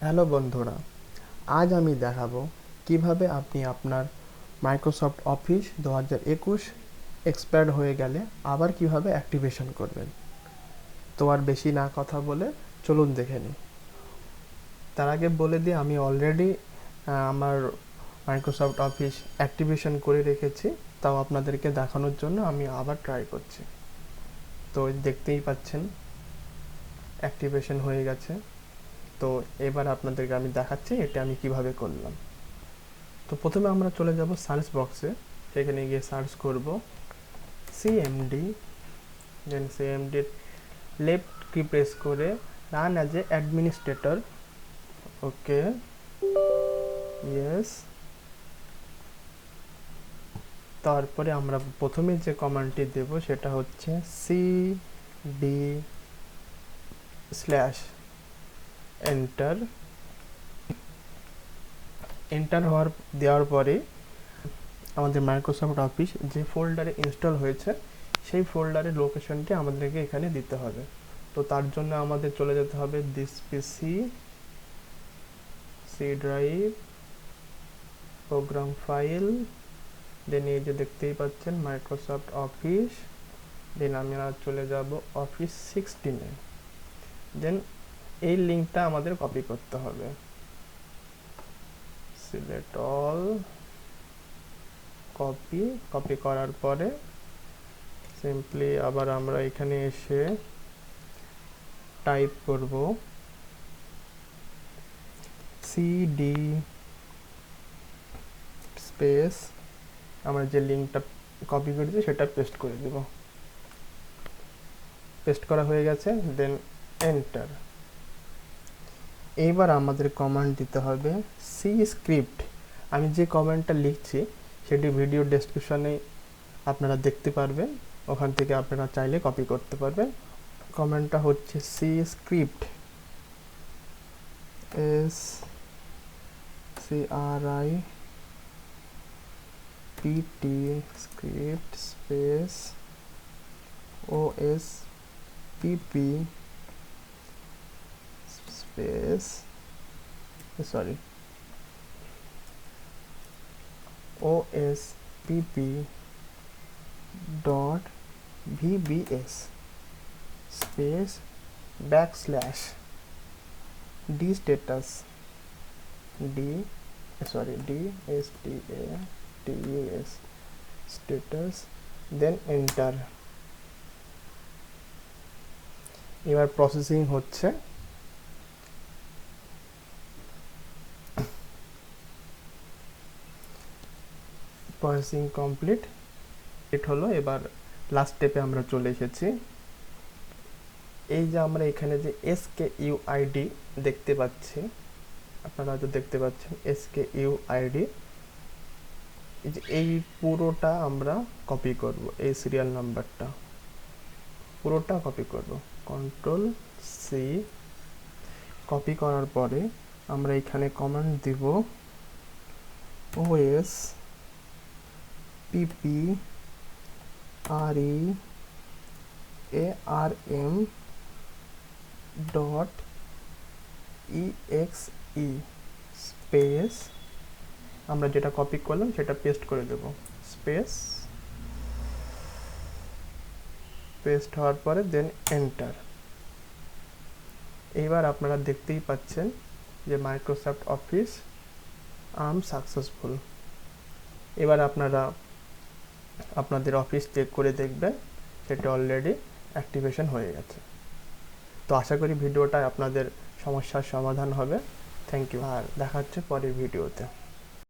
Hello বন্ধুরা, আজ আমি দেখাবো কিভাবে আপনি আপনার মাইক্রোসফট অফিস 2021 এক্সপায়ার্ড হয়ে গেলে আবার কিভাবে অ্যাক্টিভেশন করবেন। তো আর বেশি না কথা বলে চলুন দেখে নিই। তার আগে বলে দিই, আমি অলরেডি আমার মাইক্রোসফট অফিস অ্যাক্টিভেশন করে রেখেছি, তাও আপনাদেরকে দেখানোর জন্য আমি আবার ট্রাই করছি। তো দেখতেই পাচ্ছেন অ্যাক্টিভেশন হয়ে গেছে। তো এবার আপনাদেরকে আমি দেখাচ্ছি এটা আমি কিভাবে করলাম। তো প্রথমে আমরা চলে যাব সার্চ বক্সে, সেখানে গিয়ে সার্চ করব সিএমডি, দেন সিএমডির লেফট কি প্রেস করে run as a administrator. Okay, yes. তারপরে আমরা প্রথমে যে কমান্ডটি দেব সেটা হচ্ছে সিডি স্ল্যাশ এন্টার। এন্টার দেওয়ার পরে আমাদের মাইক্রোসফট অফিস যে ফোল্ডারে ইনস্টল হয়েছে সেই ফোল্ডারের লোকেশনটি আমাদেরকে এখানে দিতে হবে। তো তার জন্য আমাদের চলে যেতে হবে this PC, C drive, program file, then এই যে দেখতেই পাচ্ছেন মাইক্রোসফট অফিস, দেন আমরা চলে যাব অফিস 16-এ। দেন এই লিঙ্কটা আমাদের কপি করতে হবে, সিলেক্ট অল, কপি করার পরে সিম্পলি আবার আমরা এখানে এসে টাইপ করব সিডি স্পেস, আমরা যে লিঙ্কটা কপি করেছি সেটা পেস্ট করে দেব। পেস্ট করা হয়ে গেছে, দেন এন্টার। এইবার আমাদের কমান্ড দিতে হবে সি স্ক্রিপ্ট। আমি যে কমান্ডটা লিখছি সেটি ভিডিও ডেসক্রিপশনে আপনারা দেখতে পারবেন, ওখান থেকে আপনারা চাইলে কপি করতে পারবেন। কমান্ডটা হচ্ছে cscript, S C R I PT script space O S PP space sorry OSPP dot VBS space backslash D status DSTATUS status, then enter। এবার প্রসেসিং হচ্ছে। প্রসেসিং কমপ্লিট হলো। এবার লাস্ট স্টেপে আমরা চলে এসেছি। এই যে আমরা এখানে যে SKUID দেখতে পাচ্ছি, আপনারা হয়তো দেখতে পাচ্ছেন SKUID, এই পুরোটা আমরা কপি করব, এই সিরিয়াল নাম্বারটা পুরোটা কপি করব। কন্ট্রোল সি, কপি করার পরে আমরা এখানে কমান্ড দিব OS PP REARM dot exe space, আমরা যেটা কপি করলাম সেটা পেস্ট করে দেব, স্পেস পেস্ট হওয়ার পরে দেন এন্টার। এইবার আপনারা দেখতেই পাচ্ছেন যে মাইক্রোসফট অফিস সাকসেসফুল। এবার আপনারা আপনাদের অফিস চেক করে দেখবেন সেটা অলরেডি অ্যাক্টিভেশন হয়ে গেছে। তো আশা করি ভিডিওটা আপনাদের সমস্যার সমাধান হবে। থ্যাংক ইউ, আর দেখা হচ্ছে পরের ভিডিওতে।